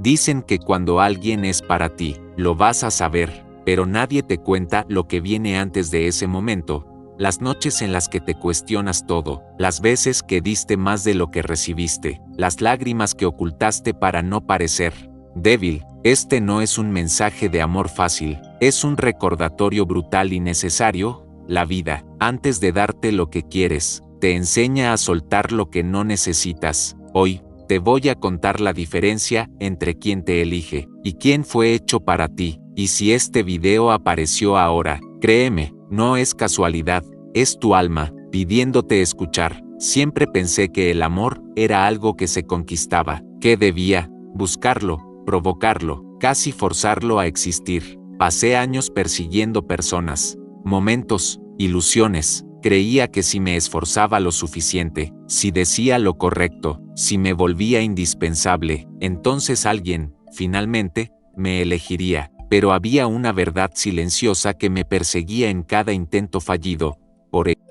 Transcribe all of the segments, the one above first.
Dicen que cuando alguien es para ti, lo vas a saber, pero nadie te cuenta lo que viene antes de ese momento. Las noches en las que te cuestionas todo, las veces que diste más de lo que recibiste, las lágrimas que ocultaste para no parecer débil. Este no es un mensaje de amor fácil, es un recordatorio brutal y necesario. La vida, antes de darte lo que quieres, te enseña a soltar lo que no necesitas. Hoy, te voy a contar la diferencia entre quién te elige y quién fue hecho para ti. Y si este video apareció ahora, créeme, no es casualidad, es tu alma, pidiéndote escuchar. Siempre pensé que el amor era algo que se conquistaba, que debía buscarlo, provocarlo, casi forzarlo a existir. Pasé años persiguiendo personas, momentos, ilusiones. Creía que si me esforzaba lo suficiente, si decía lo correcto, si me volvía indispensable, entonces alguien, finalmente, me elegiría. Pero había una verdad silenciosa que me perseguía en cada intento fallido.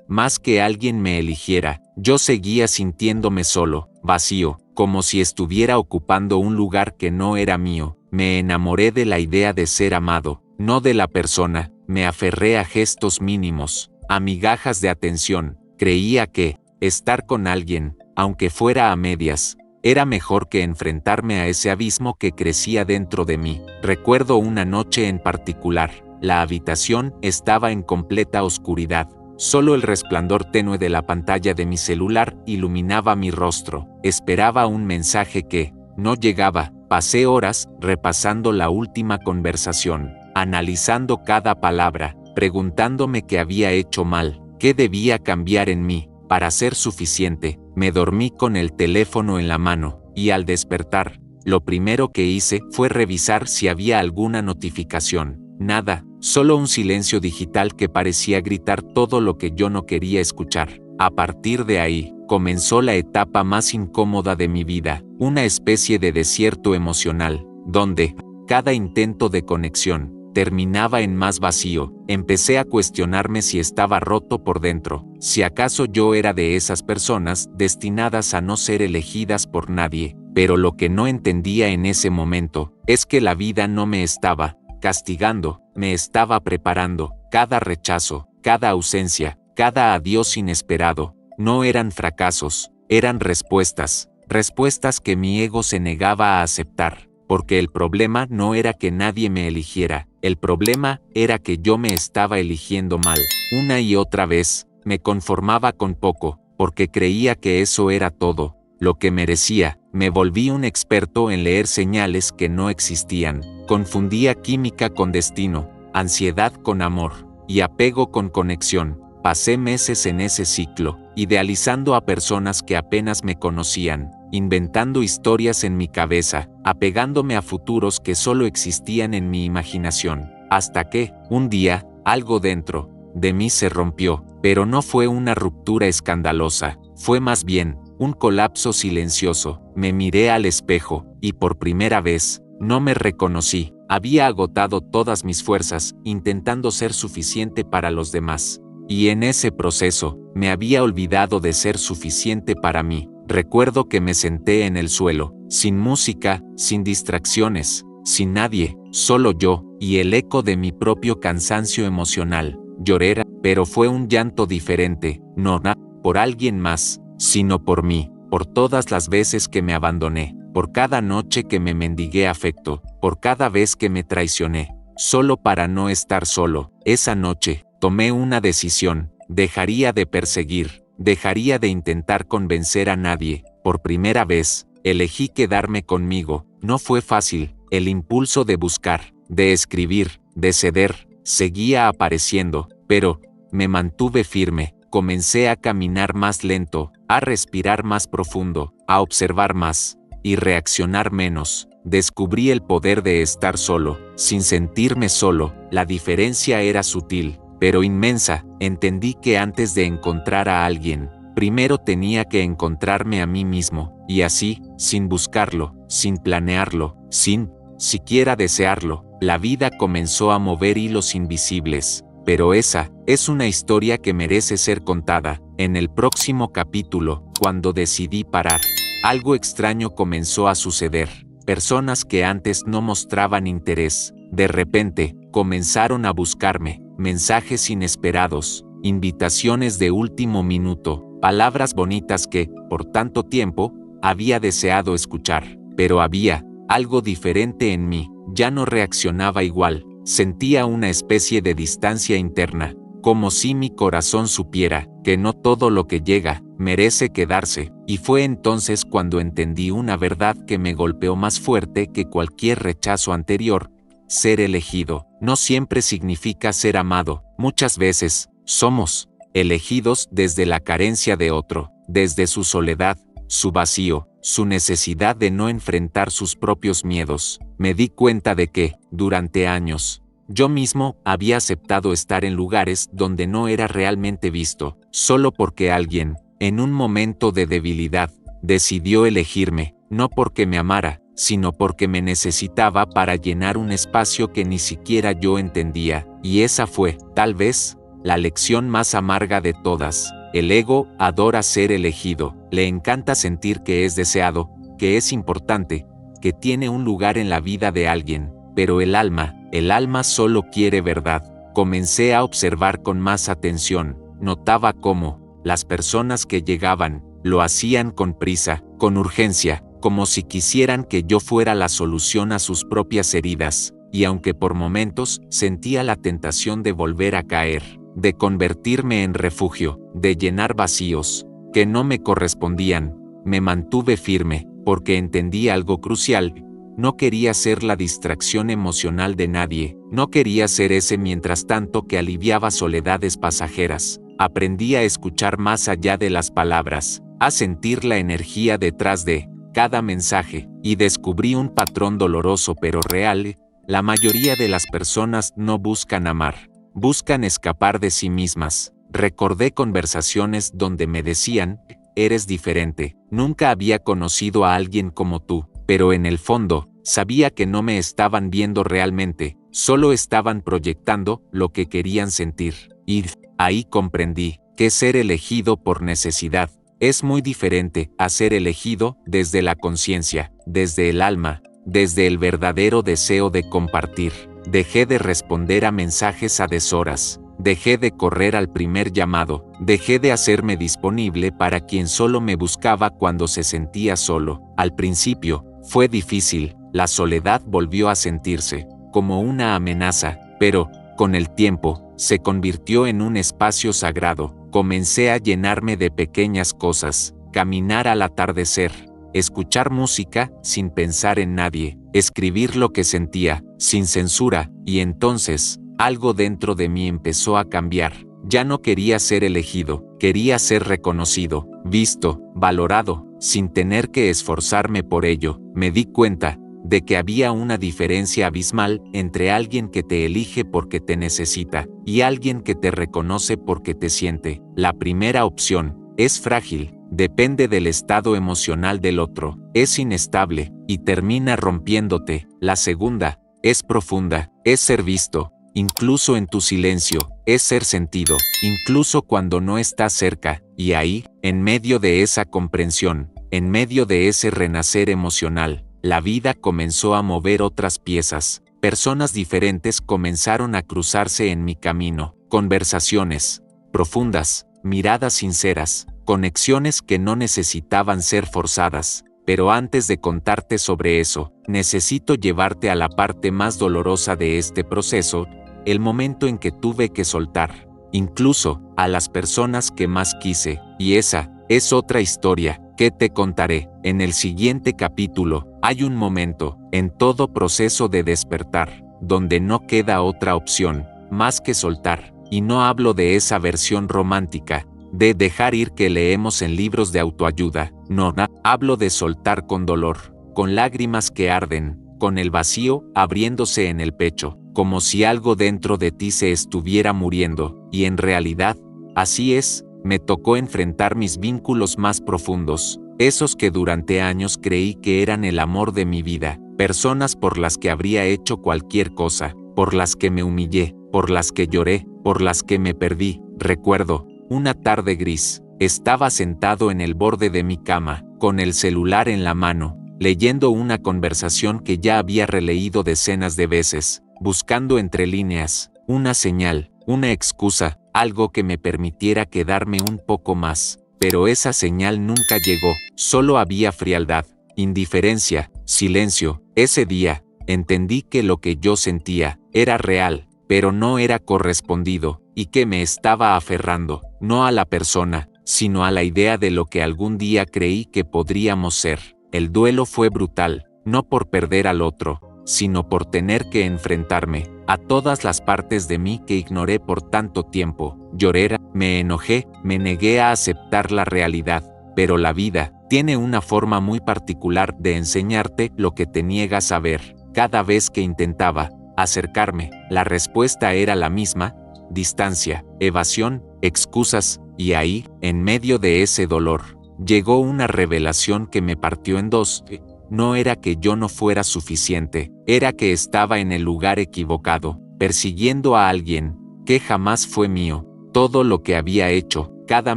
Más que alguien me eligiera, yo seguía sintiéndome solo, vacío, como si estuviera ocupando un lugar que no era mío. Me enamoré de la idea de ser amado, no de la persona. Me aferré a gestos mínimos, a migajas de atención. Creía que estar con alguien, aunque fuera a medias, era mejor que enfrentarme a ese abismo que crecía dentro de mí. Recuerdo una noche en particular. La habitación estaba en completa oscuridad. Solo el resplandor tenue de la pantalla de mi celular iluminaba mi rostro. Esperaba un mensaje que no llegaba. Pasé horas repasando la última conversación, analizando cada palabra, preguntándome qué había hecho mal, qué debía cambiar en mí para ser suficiente. Me dormí con el teléfono en la mano, y al despertar, lo primero que hice fue revisar si había alguna notificación. Nada, solo un silencio digital que parecía gritar todo lo que yo no quería escuchar. A partir de ahí, comenzó la etapa más incómoda de mi vida, una especie de desierto emocional, donde cada intento de conexión terminaba en más vacío. Empecé a cuestionarme si estaba roto por dentro, si acaso yo era de esas personas destinadas a no ser elegidas por nadie. Pero lo que no entendía en ese momento es que la vida no me estaba castigando, me estaba preparando. Cada rechazo, cada ausencia, cada adiós inesperado, no eran fracasos, eran respuestas, respuestas que mi ego se negaba a aceptar. Porque el problema no era que nadie me eligiera, el problema era que yo me estaba eligiendo mal. Una y otra vez, me conformaba con poco, porque creía que eso era todo lo que merecía. Me volví un experto en leer señales que no existían. Confundía química con destino, ansiedad con amor, y apego con conexión. Pasé meses en ese ciclo, idealizando a personas que apenas me conocían, inventando historias en mi cabeza, apegándome a futuros que solo existían en mi imaginación, hasta que, un día, algo dentro de mí se rompió. Pero no fue una ruptura escandalosa, fue más bien un colapso silencioso. Me miré al espejo, y por primera vez, no me reconocí. Había agotado todas mis fuerzas, intentando ser suficiente para los demás. Y en ese proceso, me había olvidado de ser suficiente para mí. Recuerdo que me senté en el suelo, sin música, sin distracciones, sin nadie, solo yo, y el eco de mi propio cansancio emocional. Lloré, pero fue un llanto diferente, no por alguien más, sino por mí, por todas las veces que me abandoné, por cada noche que me mendigué afecto, por cada vez que me traicioné, solo para no estar solo. Esa noche, tomé una decisión: dejaría de perseguir, dejaría de intentar convencer a nadie. Por primera vez, elegí quedarme conmigo. No fue fácil. El impulso de buscar, de escribir, de ceder, seguía apareciendo, pero me mantuve firme. Comencé a caminar más lento, a respirar más profundo, a observar más y reaccionar menos. Descubrí el poder de estar solo, sin sentirme solo. La diferencia era sutil, pero inmensa. Entendí que antes de encontrar a alguien, primero tenía que encontrarme a mí mismo, y así, sin buscarlo, sin planearlo, sin siquiera desearlo, la vida comenzó a mover hilos invisibles. Pero esa es una historia que merece ser contada. En el próximo capítulo, cuando decidí parar, algo extraño comenzó a suceder. Personas que antes no mostraban interés, de repente, comenzaron a buscarme, mensajes inesperados, invitaciones de último minuto, palabras bonitas que, por tanto tiempo, había deseado escuchar. Pero había algo diferente en mí, ya no reaccionaba igual, sentía una especie de distancia interna, como si mi corazón supiera que no todo lo que llega merece quedarse, y fue entonces cuando entendí una verdad que me golpeó más fuerte que cualquier rechazo anterior. Ser elegido no siempre significa ser amado, muchas veces somos elegidos desde la carencia de otro, desde su soledad, su vacío, su necesidad de no enfrentar sus propios miedos. Me di cuenta de que, durante años, yo mismo había aceptado estar en lugares donde no era realmente visto, solo porque alguien, en un momento de debilidad, decidió elegirme, no porque me amara, sino porque me necesitaba para llenar un espacio que ni siquiera yo entendía, y esa fue, tal vez, la lección más amarga de todas. El ego adora ser elegido, le encanta sentir que es deseado, que es importante, que tiene un lugar en la vida de alguien, pero el alma solo quiere verdad. Comencé a observar con más atención, notaba cómo las personas que llegaban lo hacían con prisa, con urgencia, como si quisieran que yo fuera la solución a sus propias heridas, y aunque por momentos sentía la tentación de volver a caer, de convertirme en refugio, de llenar vacíos que no me correspondían, me mantuve firme, porque entendí algo crucial. No quería ser la distracción emocional de nadie, no quería ser ese mientras tanto que aliviaba soledades pasajeras. Aprendí a escuchar más allá de las palabras, a sentir la energía detrás de cada mensaje, y descubrí un patrón doloroso pero real. La mayoría de las personas no buscan amar, buscan escapar de sí mismas. Recordé conversaciones donde me decían, eres diferente, nunca había conocido a alguien como tú, pero en el fondo, sabía que no me estaban viendo realmente, solo estaban proyectando lo que querían sentir. Y ahí comprendí que ser elegido por necesidad es muy diferente a ser elegido desde la conciencia, desde el alma, desde el verdadero deseo de compartir. Dejé de responder a mensajes a deshoras, dejé de correr al primer llamado, dejé de hacerme disponible para quien solo me buscaba cuando se sentía solo. Al principio, fue difícil, la soledad volvió a sentirse como una amenaza, pero, con el tiempo, se convirtió en un espacio sagrado. Comencé a llenarme de pequeñas cosas, caminar al atardecer, escuchar música sin pensar en nadie, escribir lo que sentía, sin censura, y entonces, algo dentro de mí empezó a cambiar. Ya no quería ser elegido, quería ser reconocido, visto, valorado, sin tener que esforzarme por ello. Me di cuenta de que había una diferencia abismal entre alguien que te elige porque te necesita y alguien que te reconoce porque te siente. La primera opción es frágil, depende del estado emocional del otro, es inestable y termina rompiéndote. La segunda es profunda, es ser visto, incluso en tu silencio, es ser sentido, incluso cuando no estás cerca, y ahí, en medio de esa comprensión, en medio de ese renacer emocional, la vida comenzó a mover otras piezas. Personas diferentes comenzaron a cruzarse en mi camino, conversaciones profundas, miradas sinceras, conexiones que no necesitaban ser forzadas. Pero antes de contarte sobre eso, necesito llevarte a la parte más dolorosa de este proceso, el momento en que tuve que soltar, incluso a las personas que más quise, y esa es otra historia que te contaré en el siguiente capítulo. Hay un momento, en todo proceso de despertar, donde no queda otra opción más que soltar, y no hablo de esa versión romántica de dejar ir que leemos en libros de autoayuda, no, hablo de soltar con dolor, con lágrimas que arden, con el vacío abriéndose en el pecho, como si algo dentro de ti se estuviera muriendo, y en realidad, así es. Me tocó enfrentar mis vínculos más profundos, esos que durante años creí que eran el amor de mi vida, personas por las que habría hecho cualquier cosa, por las que me humillé, por las que lloré, por las que me perdí. Recuerdo, una tarde gris, estaba sentado en el borde de mi cama, con el celular en la mano, leyendo una conversación que ya había releído decenas de veces, buscando entre líneas, una señal, una excusa, algo que me permitiera quedarme un poco más. Pero esa señal nunca llegó, solo había frialdad, indiferencia, silencio. Ese día, entendí que lo que yo sentía era real, pero no era correspondido, y que me estaba aferrando, no a la persona, sino a la idea de lo que algún día creí que podríamos ser. El duelo fue brutal, no por perder al otro, sino por tener que enfrentarme a todas las partes de mí que ignoré por tanto tiempo. Lloré, me enojé, me negué a aceptar la realidad, pero la vida tiene una forma muy particular de enseñarte lo que te niegas a ver. Cada vez que intentaba acercarme, la respuesta era la misma: distancia, evasión, excusas, y ahí, en medio de ese dolor, llegó una revelación que me partió en dos. No era que yo no fuera suficiente, era que estaba en el lugar equivocado, persiguiendo a alguien que jamás fue mío. Todo lo que había hecho, cada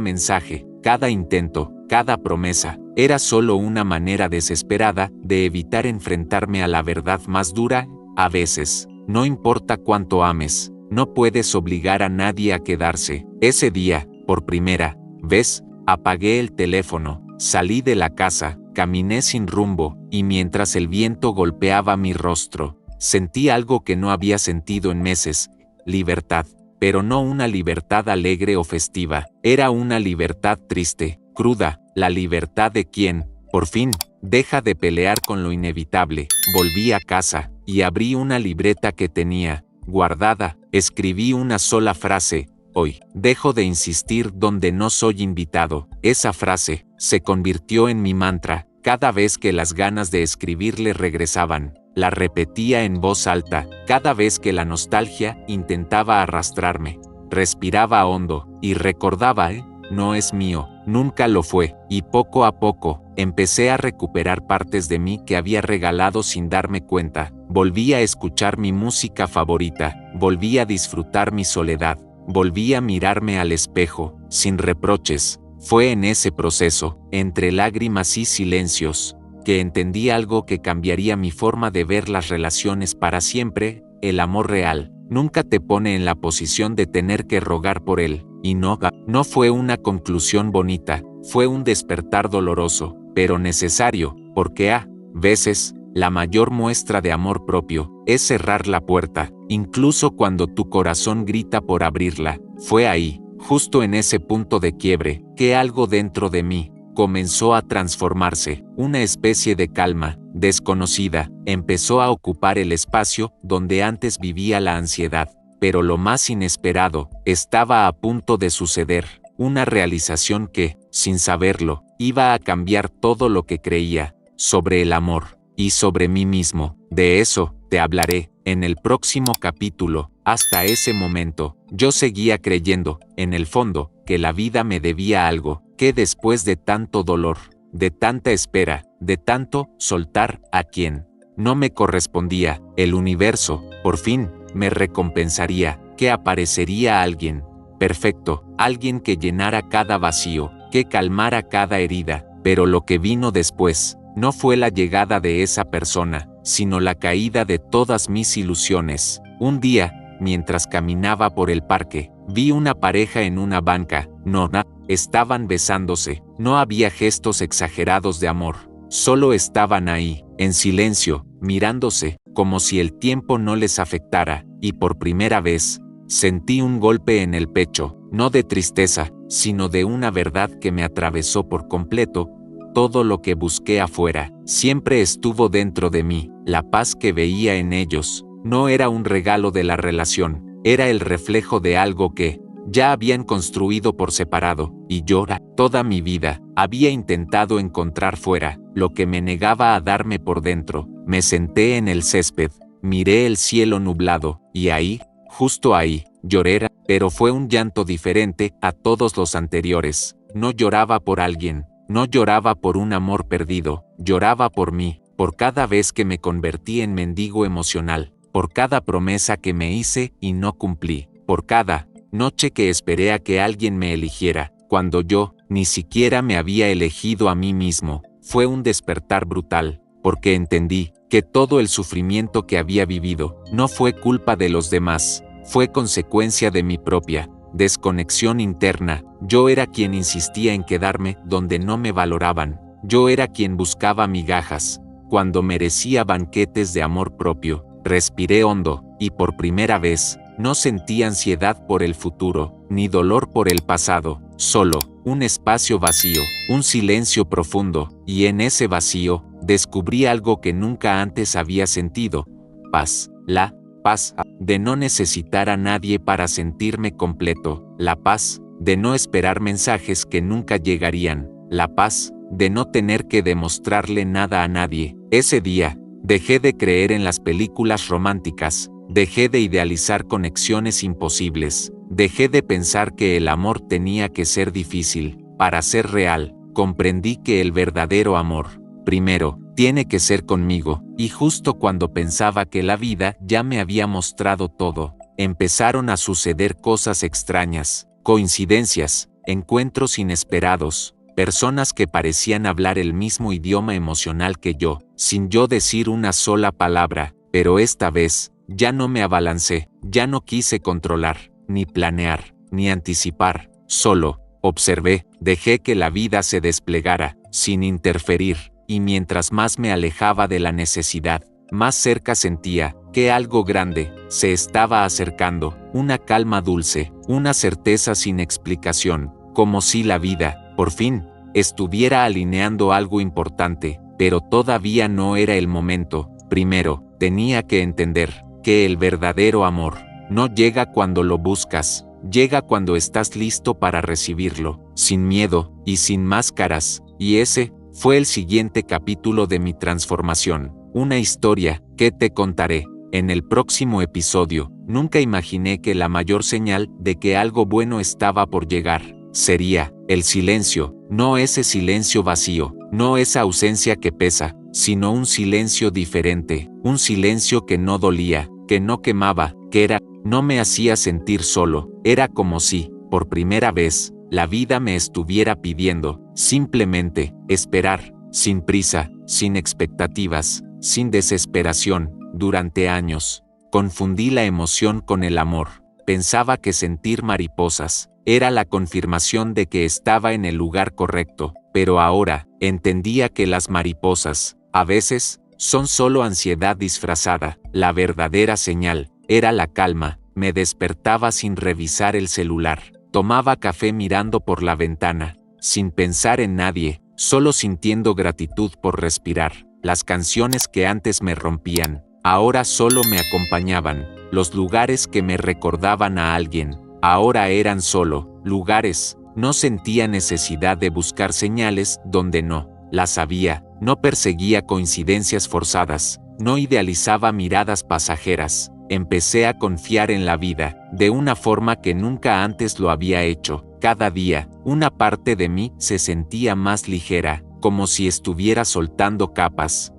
mensaje, cada intento, cada promesa, era solo una manera desesperada de evitar enfrentarme a la verdad más dura. A veces, no importa cuánto ames, no puedes obligar a nadie a quedarse. Ese día, por primera vez, apagué el teléfono, salí de la casa, caminé sin rumbo, y mientras el viento golpeaba mi rostro, sentí algo que no había sentido en meses: libertad. Pero no una libertad alegre o festiva, era una libertad triste, cruda, la libertad de quien, por fin, deja de pelear con lo inevitable. Volví a casa, y abrí una libreta que tenía guardada, escribí una sola frase: hoy, dejo de insistir donde no soy invitado. Esa frase se convirtió en mi mantra. Cada vez que las ganas de escribirle regresaban, la repetía en voz alta. Cada vez que la nostalgia intentaba arrastrarme, respiraba hondo y recordaba: no es mío, nunca lo fue. Y poco a poco, empecé a recuperar partes de mí que había regalado sin darme cuenta. Volví a escuchar mi música favorita, volví a disfrutar mi soledad, volví a mirarme al espejo, sin reproches. Fue en ese proceso, entre lágrimas y silencios, que entendí algo que cambiaría mi forma de ver las relaciones para siempre: el amor real nunca te pone en la posición de tener que rogar por él. Y no fue una conclusión bonita, fue un despertar doloroso, pero necesario, porque a veces, la mayor muestra de amor propio es cerrar la puerta, incluso cuando tu corazón grita por abrirla. Fue ahí, justo en ese punto de quiebre, que algo dentro de mí comenzó a transformarse. Una especie de calma desconocida empezó a ocupar el espacio donde antes vivía la ansiedad. Pero lo más inesperado estaba a punto de suceder: una realización que, sin saberlo, iba a cambiar todo lo que creía sobre el amor y sobre mí mismo. De eso te hablaré en el próximo capítulo. Hasta ese momento, yo seguía creyendo, en el fondo, que la vida me debía algo, que después de tanto dolor, de tanta espera, de tanto soltar a quien no me correspondía, el universo, por fin, me recompensaría, que aparecería alguien perfecto, alguien que llenara cada vacío, que calmara cada herida. Pero lo que vino después no fue la llegada de esa persona, sino la caída de todas mis ilusiones. Un día, mientras caminaba por el parque, vi una pareja en una banca. Estaban besándose. No había gestos exagerados de amor, solo estaban ahí, en silencio, mirándose, como si el tiempo no les afectara. Y por primera vez, sentí un golpe en el pecho, no de tristeza, sino de una verdad que me atravesó por completo. Todo lo que busqué afuera siempre estuvo dentro de mí. La paz que veía en ellos no era un regalo de la relación, era el reflejo de algo que ya habían construido por separado. Y yo, toda mi vida, había intentado encontrar fuera lo que me negaba a darme por dentro. Me senté en el césped, miré el cielo nublado, y ahí, justo ahí, lloré, pero fue un llanto diferente a todos los anteriores. No lloraba por alguien, no lloraba por un amor perdido, lloraba por mí, por cada vez que me convertí en mendigo emocional, por cada promesa que me hice y no cumplí, por cada noche que esperé a que alguien me eligiera, cuando yo ni siquiera me había elegido a mí mismo. Fue un despertar brutal, porque entendí que todo el sufrimiento que había vivido no fue culpa de los demás, fue consecuencia de mi propia desconexión interna. Yo era quien insistía en quedarme donde no me valoraban, yo era quien buscaba migajas, cuando merecía banquetes de amor propio. Respiré hondo, y por primera vez, no sentí ansiedad por el futuro, ni dolor por el pasado, solo un espacio vacío, un silencio profundo, y en ese vacío, descubrí algo que nunca antes había sentido: paz. La paz de no necesitar a nadie para sentirme completo, la paz de no esperar mensajes que nunca llegarían, la paz de no tener que demostrarle nada a nadie. Ese día, dejé de creer en las películas románticas, dejé de idealizar conexiones imposibles, dejé de pensar que el amor tenía que ser difícil para ser real. Comprendí que el verdadero amor, primero, tiene que ser conmigo, y justo cuando pensaba que la vida ya me había mostrado todo, empezaron a suceder cosas extrañas, coincidencias, encuentros inesperados, personas que parecían hablar el mismo idioma emocional que yo, sin yo decir una sola palabra. Pero esta vez, ya no me abalancé, ya no quise controlar, ni planear, ni anticipar, solo observé, dejé que la vida se desplegara, sin interferir, y mientras más me alejaba de la necesidad, más cerca sentía que algo grande se estaba acercando, una calma dulce, una certeza sin explicación, como si la vida, por fin, estuviera alineando algo importante, pero todavía no era el momento. Primero, tenía que entender que el verdadero amor no llega cuando lo buscas, llega cuando estás listo para recibirlo, sin miedo y sin máscaras, y ese fue el siguiente capítulo de mi transformación, una historia que te contaré en el próximo episodio. Nunca imaginé que la mayor señal de que algo bueno estaba por llegar sería el silencio, no ese silencio vacío, no esa ausencia que pesa, sino un silencio diferente, un silencio que no dolía, que no quemaba, no me hacía sentir solo. Era como si, por primera vez, la vida me estuviera pidiendo simplemente esperar, sin prisa, sin expectativas, sin desesperación. Durante años, confundí la emoción con el amor. Pensaba que sentir mariposas era la confirmación de que estaba en el lugar correcto, pero ahora entendía que las mariposas, a veces, son solo ansiedad disfrazada. La verdadera señal era la calma. Me despertaba sin revisar el celular, tomaba café mirando por la ventana, sin pensar en nadie, solo sintiendo gratitud por respirar. Las canciones que antes me rompían, ahora solo me acompañaban. Los lugares que me recordaban a alguien, ahora eran solo lugares. No sentía necesidad de buscar señales donde no las había, no perseguía coincidencias forzadas, no idealizaba miradas pasajeras. Empecé a confiar en la vida, de una forma que nunca antes lo había hecho. Cada día, una parte de mí se sentía más ligera, como si estuviera soltando capas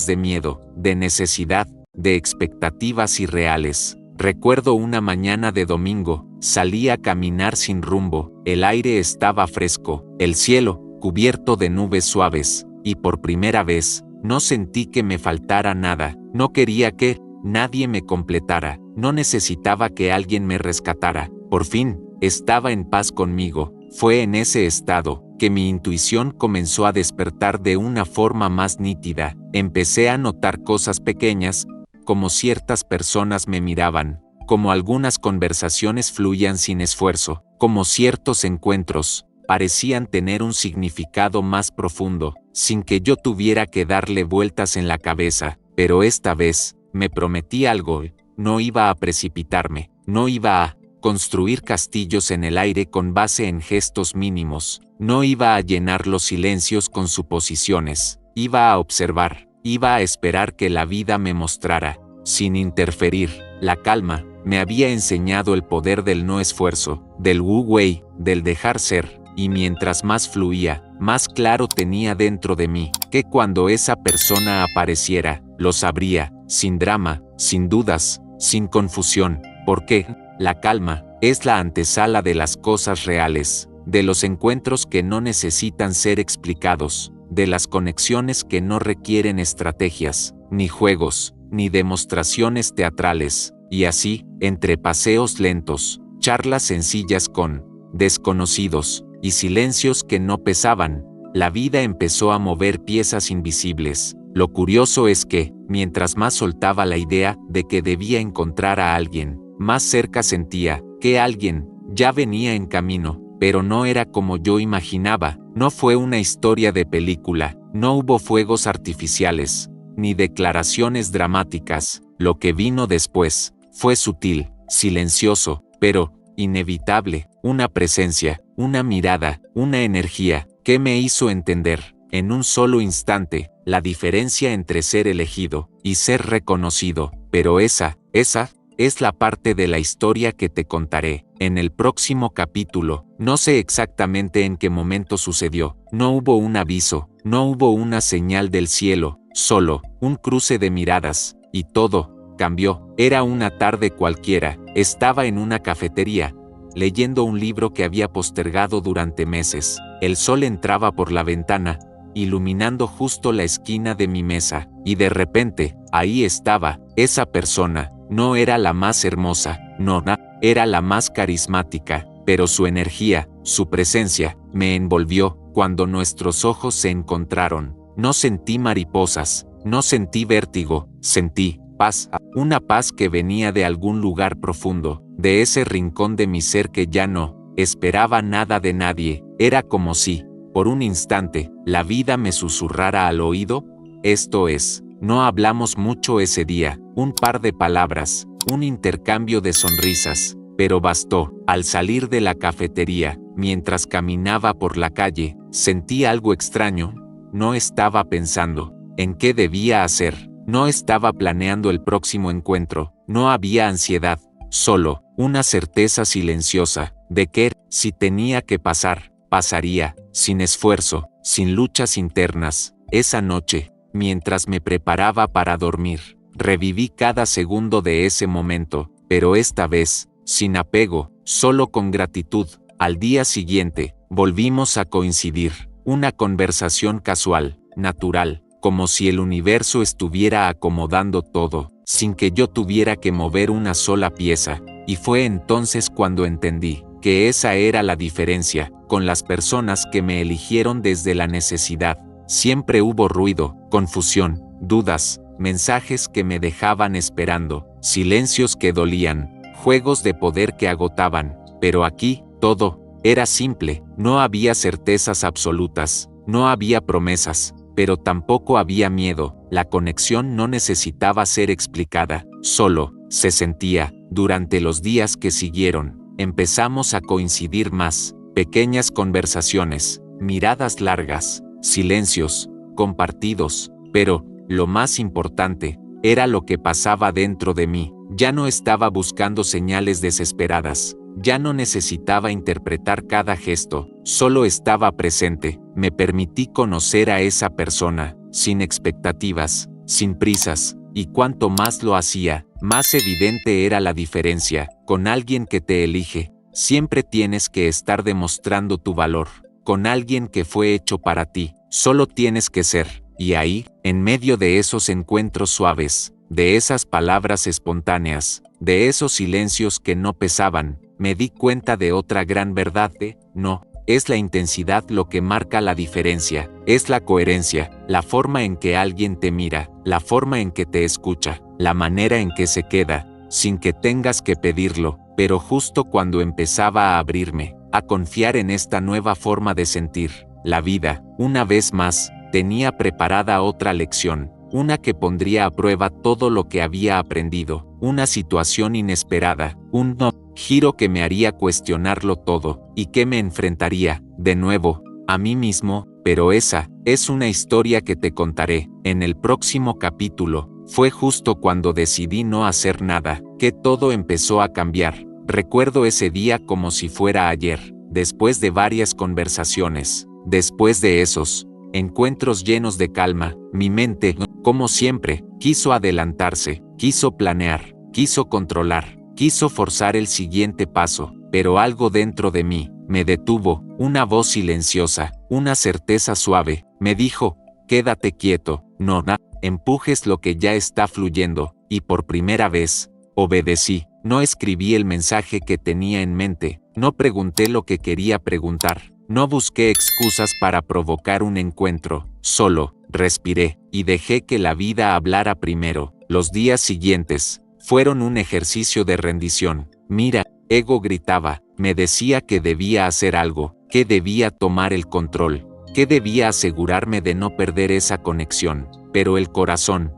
de miedo, de necesidad, de expectativas irreales. Recuerdo una mañana de domingo, salí a caminar sin rumbo, el aire estaba fresco, el cielo, cubierto de nubes suaves, y por primera vez, no sentí que me faltara nada. No quería que nadie me completara, no necesitaba que alguien me rescatara. Por fin, estaba en paz conmigo. Fue en ese estado que mi intuición comenzó a despertar de una forma más nítida. Empecé a notar cosas pequeñas, como ciertas personas me miraban, como algunas conversaciones fluían sin esfuerzo, como ciertos encuentros parecían tener un significado más profundo, sin que yo tuviera que darle vueltas en la cabeza. Pero esta vez, me prometí algo: no iba a precipitarme, no iba a construir castillos en el aire con base en gestos mínimos, no iba a llenar los silencios con suposiciones, iba a observar, iba a esperar que la vida me mostrara, sin interferir. La calma me había enseñado el poder del no esfuerzo, del wu wei, del dejar ser, y mientras más fluía, más claro tenía dentro de mí que cuando esa persona apareciera, lo sabría, sin drama, sin dudas, sin confusión, porque la calma es la antesala de las cosas reales, de los encuentros que no necesitan ser explicados, de las conexiones que no requieren estrategias, ni juegos, ni demostraciones teatrales, y así, entre paseos lentos, charlas sencillas con desconocidos, y silencios que no pesaban, la vida empezó a mover piezas invisibles. Lo curioso es que, mientras más soltaba la idea de que debía encontrar a alguien, más cerca sentía que alguien ya venía en camino, pero no era como yo imaginaba. No fue una historia de película, no hubo fuegos artificiales, ni declaraciones dramáticas. Lo que vino después fue sutil, silencioso, pero inevitable, una presencia, una mirada, una energía, que me hizo entender, en un solo instante, la diferencia entre ser elegido y ser reconocido. Pero esa es la parte de la historia que te contaré en el próximo capítulo. No sé exactamente en qué momento sucedió, no hubo un aviso, no hubo una señal del cielo, solo un cruce de miradas, y todo cambió. Era una tarde cualquiera, estaba en una cafetería, leyendo un libro que había postergado durante meses. El sol entraba por la ventana, iluminando justo la esquina de mi mesa, y de repente, ahí estaba, esa persona. No era la más hermosa, no, era la más carismática, pero su energía, su presencia, me envolvió. Cuando nuestros ojos se encontraron, no sentí mariposas, no sentí vértigo, sentí paz, una paz que venía de algún lugar profundo, de ese rincón de mi ser que ya no esperaba nada de nadie. Era como si, por un instante, la vida me susurrara al oído. Esto es, no hablamos mucho ese día, un par de palabras, un intercambio de sonrisas, pero bastó. Al salir de la cafetería, mientras caminaba por la calle, sentí algo extraño. No estaba pensando en qué debía hacer, no estaba planeando el próximo encuentro, no había ansiedad, solo una certeza silenciosa de que, si tenía que pasar, pasaría, sin esfuerzo, sin luchas internas. Esa noche, mientras me preparaba para dormir, reviví cada segundo de ese momento, pero esta vez, sin apego, solo con gratitud. Al día siguiente, volvimos a coincidir, una conversación casual, natural, como si el universo estuviera acomodando todo, sin que yo tuviera que mover una sola pieza, y fue entonces cuando entendí que esa era la diferencia. Con las personas que me eligieron desde la necesidad, siempre hubo ruido, confusión, dudas, mensajes que me dejaban esperando, silencios que dolían, juegos de poder que agotaban, pero aquí, todo era simple. No había certezas absolutas, no había promesas, pero tampoco había miedo. La conexión no necesitaba ser explicada, solo se sentía. Durante los días que siguieron, empezamos a coincidir más, pequeñas conversaciones, miradas largas, silencios compartidos, pero lo más importante era lo que pasaba dentro de mí. Ya no estaba buscando señales desesperadas, ya no necesitaba interpretar cada gesto, solo estaba presente. Me permití conocer a esa persona, sin expectativas, sin prisas, y cuanto más lo hacía, más evidente era la diferencia. Con alguien que te elige, siempre tienes que estar demostrando tu valor. Con alguien que fue hecho para ti, solo tienes que ser. Y ahí, en medio de esos encuentros suaves, de esas palabras espontáneas, de esos silencios que no pesaban, me di cuenta de otra gran verdad no es la intensidad lo que marca la diferencia, es la coherencia, la forma en que alguien te mira, la forma en que te escucha, la manera en que se queda, sin que tengas que pedirlo. Pero justo cuando empezaba a abrirme, a confiar en esta nueva forma de sentir la vida, una vez más, tenía preparada otra lección, una que pondría a prueba todo lo que había aprendido, una situación inesperada, un giro que me haría cuestionarlo todo, y que me enfrentaría, de nuevo, a mí mismo. Pero esa es una historia que te contaré en el próximo capítulo. Fue justo cuando decidí no hacer nada, que todo empezó a cambiar. Recuerdo ese día como si fuera ayer, después de varias conversaciones, después de esos encuentros llenos de calma, mi mente, como siempre, quiso adelantarse, quiso planear, quiso controlar, quiso forzar el siguiente paso, pero algo dentro de mí me detuvo, una voz silenciosa, una certeza suave, me dijo, quédate quieto, no empujes lo que ya está fluyendo, y por primera vez, obedecí. No escribí el mensaje que tenía en mente, no pregunté lo que quería preguntar, no busqué excusas para provocar un encuentro, solo respiré y dejé que la vida hablara primero. Los días siguientes fueron un ejercicio de rendición. Mira, ego gritaba, me decía que debía hacer algo, que debía tomar el control, que debía asegurarme de no perder esa conexión, pero el corazón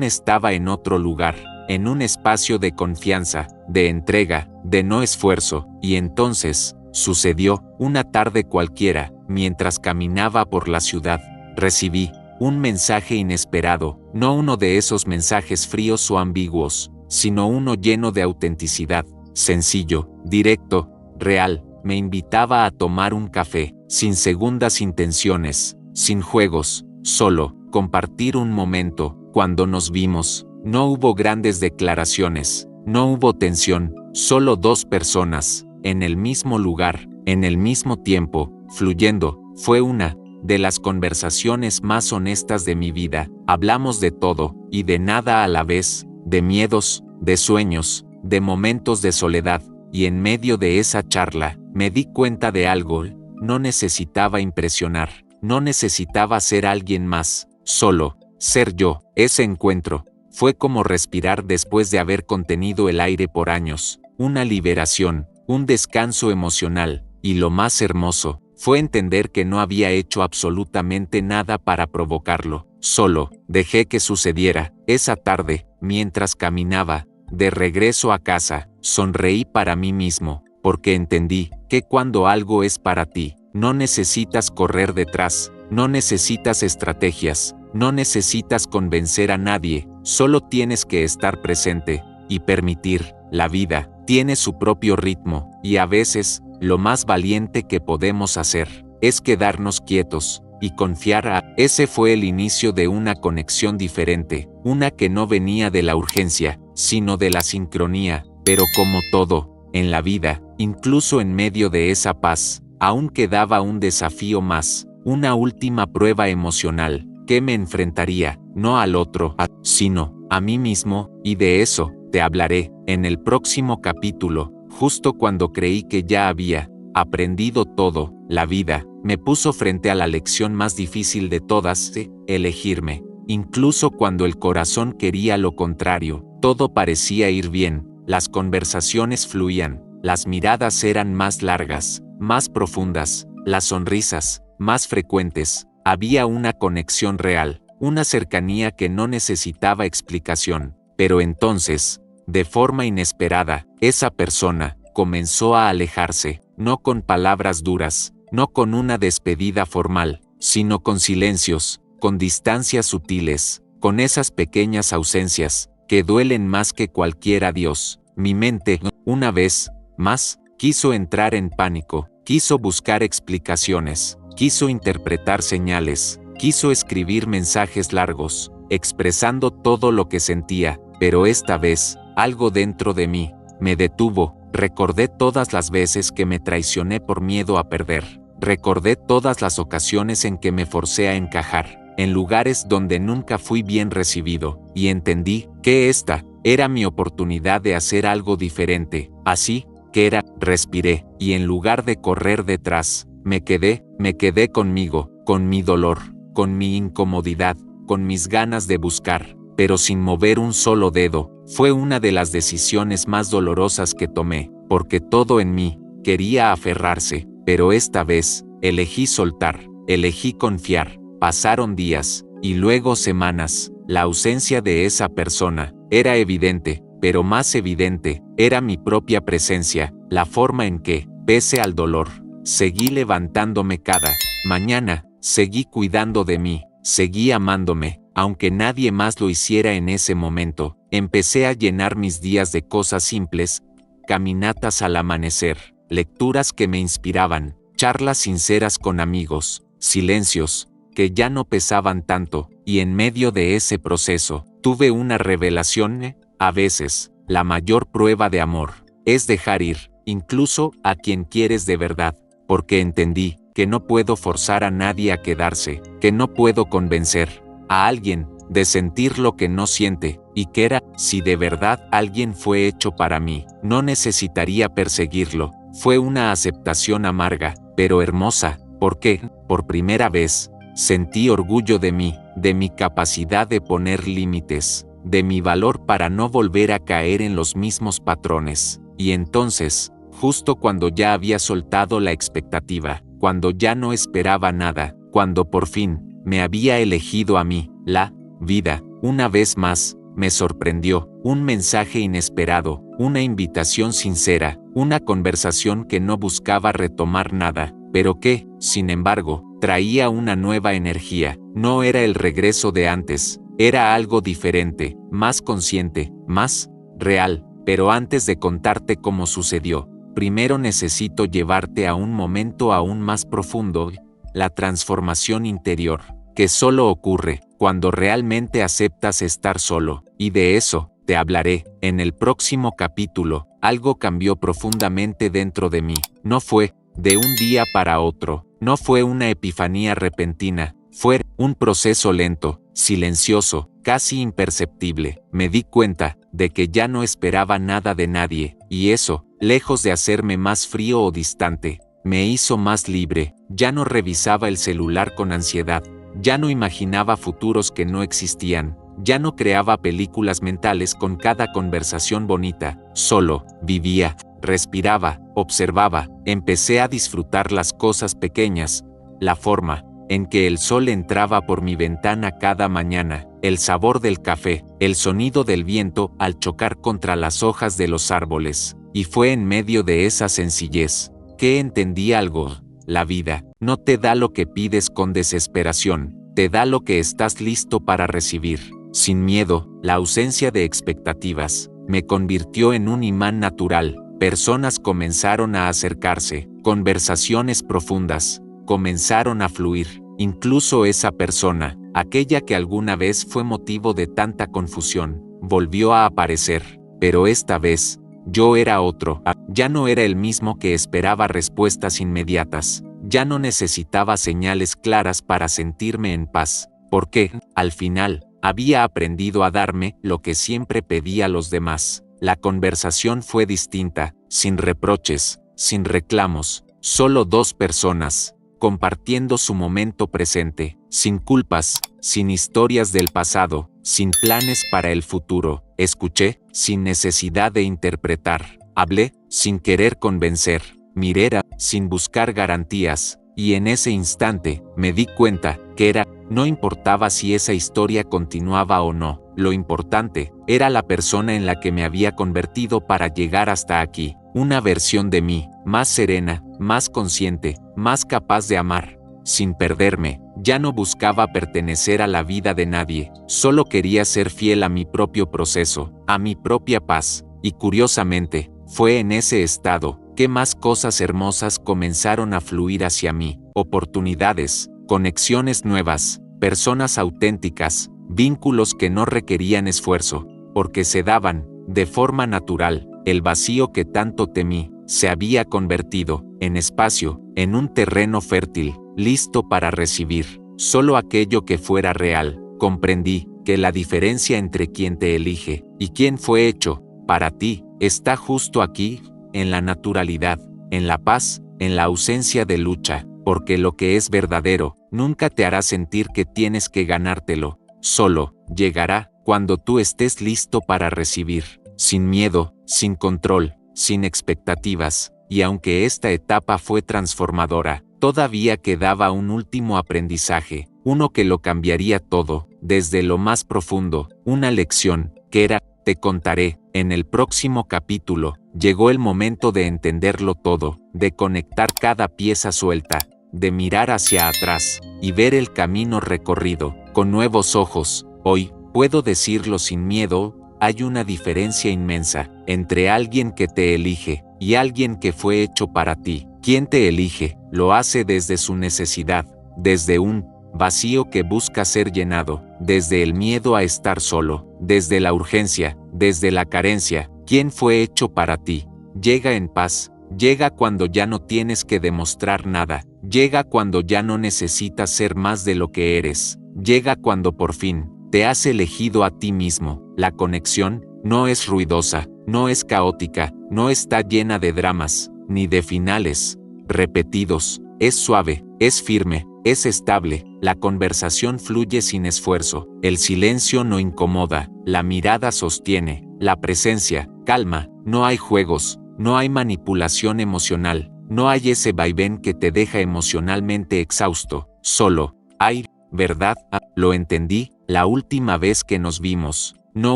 estaba en otro lugar, en un espacio de confianza, de entrega, de no esfuerzo, y entonces, sucedió, una tarde cualquiera, mientras caminaba por la ciudad, recibí un mensaje inesperado, no uno de esos mensajes fríos o ambiguos, sino uno lleno de autenticidad, sencillo, directo, real, me invitaba a tomar un café, sin segundas intenciones, sin juegos, solo, compartir un momento. Cuando nos vimos, no hubo grandes declaraciones, no hubo tensión, solo dos personas, en el mismo lugar, en el mismo tiempo, fluyendo. Fue una de las conversaciones más honestas de mi vida. Hablamos de todo y de nada a la vez, de miedos, de sueños, de momentos de soledad, y en medio de esa charla, me di cuenta de algo. No necesitaba impresionar, no necesitaba ser alguien más, solo ser yo. Ese encuentro fue como respirar después de haber contenido el aire por años, una liberación, un descanso emocional, y lo más hermoso fue entender que no había hecho absolutamente nada para provocarlo, solo dejé que sucediera. Esa tarde, mientras caminaba de regreso a casa, sonreí para mí mismo, porque entendí que cuando algo es para ti, no necesitas correr detrás, no necesitas estrategias, no necesitas convencer a nadie, solo tienes que estar presente y permitir. La vida tiene su propio ritmo, y a veces, lo más valiente que podemos hacer es quedarnos quietos y confiar. Ese fue el inicio de una conexión diferente, una que no venía de la urgencia, sino de la sincronía. Pero como todo en la vida, incluso en medio de esa paz, aún quedaba un desafío más, una última prueba emocional, que me enfrentaría, no al otro, sino a mí mismo, y de eso te hablaré en el próximo capítulo. Justo cuando creí que ya había aprendido todo, la vida me puso frente a la lección más difícil de todas, elegirme. Incluso cuando el corazón quería lo contrario, todo parecía ir bien, las conversaciones fluían, las miradas eran más largas, más profundas, las sonrisas más frecuentes. Había una conexión real, una cercanía que no necesitaba explicación. Pero entonces, de forma inesperada, esa persona comenzó a alejarse, no con palabras duras, no con una despedida formal, sino con silencios, con distancias sutiles, con esas pequeñas ausencias que duelen más que cualquier adiós. Mi mente, una vez más, quiso entrar en pánico, quiso buscar explicaciones, quiso interpretar señales, quiso escribir mensajes largos, expresando todo lo que sentía, pero esta vez, algo dentro de mí me detuvo. Recordé todas las veces que me traicioné por miedo a perder. Recordé todas las ocasiones en que me forcé a encajar, en lugares donde nunca fui bien recibido, y entendí que esta era mi oportunidad de hacer algo diferente. Así que respiré, y en lugar de correr detrás, me quedé conmigo, con mi dolor, con mi incomodidad, con mis ganas de buscar, pero sin mover un solo dedo. Fue una de las decisiones más dolorosas que tomé, porque todo en mí quería aferrarse, pero esta vez, elegí soltar, elegí confiar. Pasaron días, y luego semanas. La ausencia de esa persona era evidente, pero más evidente era mi propia presencia, la forma en que, pese al dolor, seguí levantándome cada mañana, seguí cuidando de mí, seguí amándome, aunque nadie más lo hiciera en ese momento. Empecé a llenar mis días de cosas simples, caminatas al amanecer, lecturas que me inspiraban, charlas sinceras con amigos, silencios que ya no pesaban tanto, y en medio de ese proceso, tuve una revelación. A veces, la mayor prueba de amor es dejar ir, incluso a quien quieres de verdad, porque entendí que no puedo forzar a nadie a quedarse, que no puedo convencer a alguien de sentir lo que no siente, y que si de verdad alguien fue hecho para mí, no necesitaría perseguirlo. Fue una aceptación amarga, pero hermosa, porque, por primera vez, sentí orgullo de mí, de mi capacidad de poner límites, de mi valor para no volver a caer en los mismos patrones. Y entonces, justo cuando ya había soltado la expectativa, cuando ya no esperaba nada, cuando por fin me había elegido a mí, la vida, una vez más, me sorprendió, un mensaje inesperado, una invitación sincera, una conversación que no buscaba retomar nada, pero que, sin embargo, traía una nueva energía. No era el regreso de antes, era algo diferente, más consciente, más real. Pero antes de contarte cómo sucedió, primero necesito llevarte a un momento aún más profundo, la transformación interior, que solo ocurre cuando realmente aceptas estar solo, y de eso te hablaré en el próximo capítulo. Algo cambió profundamente dentro de mí. No fue de un día para otro, no fue una epifanía repentina, fue un proceso lento, silencioso, casi imperceptible. Me di cuenta de que ya no esperaba nada de nadie, y eso, lejos de hacerme más frío o distante, me hizo más libre. Ya no revisaba el celular con ansiedad, ya no imaginaba futuros que no existían, ya no creaba películas mentales con cada conversación bonita, solo vivía, respiraba, observaba, empecé a disfrutar las cosas pequeñas, la forma en que el sol entraba por mi ventana cada mañana, el sabor del café, el sonido del viento al chocar contra las hojas de los árboles. Y fue en medio de esa sencillez que entendí algo: la vida no te da lo que pides con desesperación, te da lo que estás listo para recibir. Sin miedo, la ausencia de expectativas me convirtió en un imán natural. Personas comenzaron a acercarse, conversaciones profundas comenzaron a fluir. Incluso esa persona, aquella que alguna vez fue motivo de tanta confusión, volvió a aparecer. Pero esta vez, yo era otro. Ya no era el mismo que esperaba respuestas inmediatas. Ya no necesitaba señales claras para sentirme en paz, porque, al final, había aprendido a darme lo que siempre pedí a los demás. La conversación fue distinta, sin reproches, sin reclamos, solo dos personas, compartiendo su momento presente, sin culpas, sin historias del pasado, sin planes para el futuro. Escuché, sin necesidad de interpretar. Hablé, sin querer convencer. Miré, sin buscar garantías. Y en ese instante, me di cuenta que no importaba si esa historia continuaba o no. Lo importante era la persona en la que me había convertido para llegar hasta aquí. Una versión de mí, más serena, más consciente, más capaz de amar. Sin perderme, ya no buscaba pertenecer a la vida de nadie, solo quería ser fiel a mi propio proceso, a mi propia paz. Y curiosamente, fue en ese estado que más cosas hermosas comenzaron a fluir hacia mí. Oportunidades, conexiones nuevas, personas auténticas, vínculos que no requerían esfuerzo, porque se daban de forma natural. El vacío que tanto temí se había convertido en espacio, en un terreno fértil, listo para recibir solo aquello que fuera real. Comprendí que la diferencia entre quien te elige y quien fue hecho para ti está justo aquí, en la naturalidad, en la paz, en la ausencia de lucha, porque lo que es verdadero nunca te hará sentir que tienes que ganártelo, solo llegará cuando tú estés listo para recibir, sin miedo, sin control, sin expectativas. Y aunque esta etapa fue transformadora, todavía quedaba un último aprendizaje, uno que lo cambiaría todo, desde lo más profundo, una lección, que te contaré en el próximo capítulo. Llegó el momento de entenderlo todo, de conectar cada pieza suelta, de mirar hacia atrás y ver el camino recorrido con nuevos ojos. Hoy, puedo decirlo sin miedo, hay una diferencia inmensa entre alguien que te elige y alguien que fue hecho para ti. Quien te elige, lo hace desde su necesidad, desde un vacío que busca ser llenado, desde el miedo a estar solo, desde la urgencia, desde la carencia. Quien fue hecho para ti, llega en paz, llega cuando ya no tienes que demostrar nada, llega cuando ya no necesitas ser más de lo que eres, llega cuando por fin te has elegido a ti mismo. La conexión no es ruidosa, no es caótica, no está llena de dramas, ni de finales repetidos, es suave, es firme, es estable, la conversación fluye sin esfuerzo, el silencio no incomoda, la mirada sostiene, la presencia calma, no hay juegos, no hay manipulación emocional, no hay ese vaivén que te deja emocionalmente exhausto, solo hay verdad. Lo entendí la última vez que nos vimos, no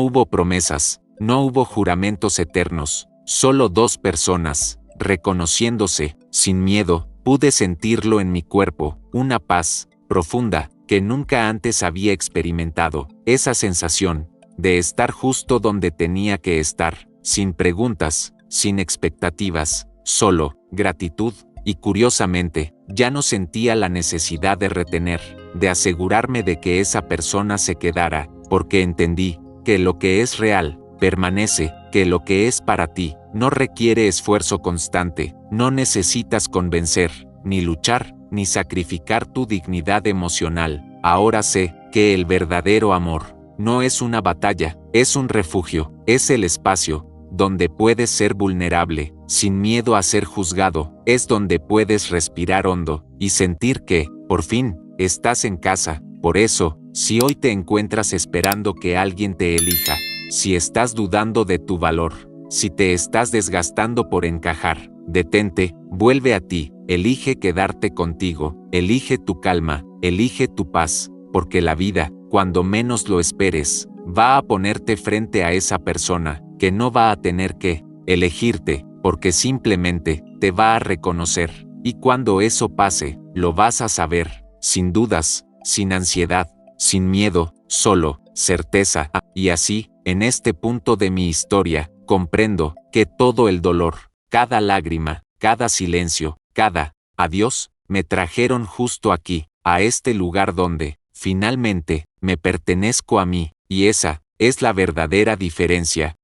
hubo promesas, no hubo juramentos eternos, solo dos personas, reconociéndose, sin miedo. Pude sentirlo en mi cuerpo, una paz profunda que nunca antes había experimentado, esa sensación de estar justo donde tenía que estar, sin preguntas, sin expectativas, solo gratitud, y curiosamente, ya no sentía la necesidad de retener, de asegurarme de que esa persona se quedara, porque entendí que lo que es real permanece, que lo que es para ti no requiere esfuerzo constante, no necesitas convencer, ni luchar, ni sacrificar tu dignidad emocional. Ahora sé que el verdadero amor no es una batalla, es un refugio, es el espacio donde puedes ser vulnerable, sin miedo a ser juzgado, es donde puedes respirar hondo y sentir que, por fin, estás en casa. Por eso, si hoy te encuentras esperando que alguien te elija, si estás dudando de tu valor, si te estás desgastando por encajar, detente, vuelve a ti, elige quedarte contigo, elige tu calma, elige tu paz, porque la vida, cuando menos lo esperes, va a ponerte frente a esa persona, que no va a tener que elegirte, porque simplemente te va a reconocer, y cuando eso pase, lo vas a saber, sin dudas, sin ansiedad, sin miedo, solo certeza. Y así, en este punto de mi historia, comprendo que todo el dolor, cada lágrima, cada silencio, cada adiós, me trajeron justo aquí, a este lugar donde, finalmente, me pertenezco a mí, y esa es la verdadera diferencia.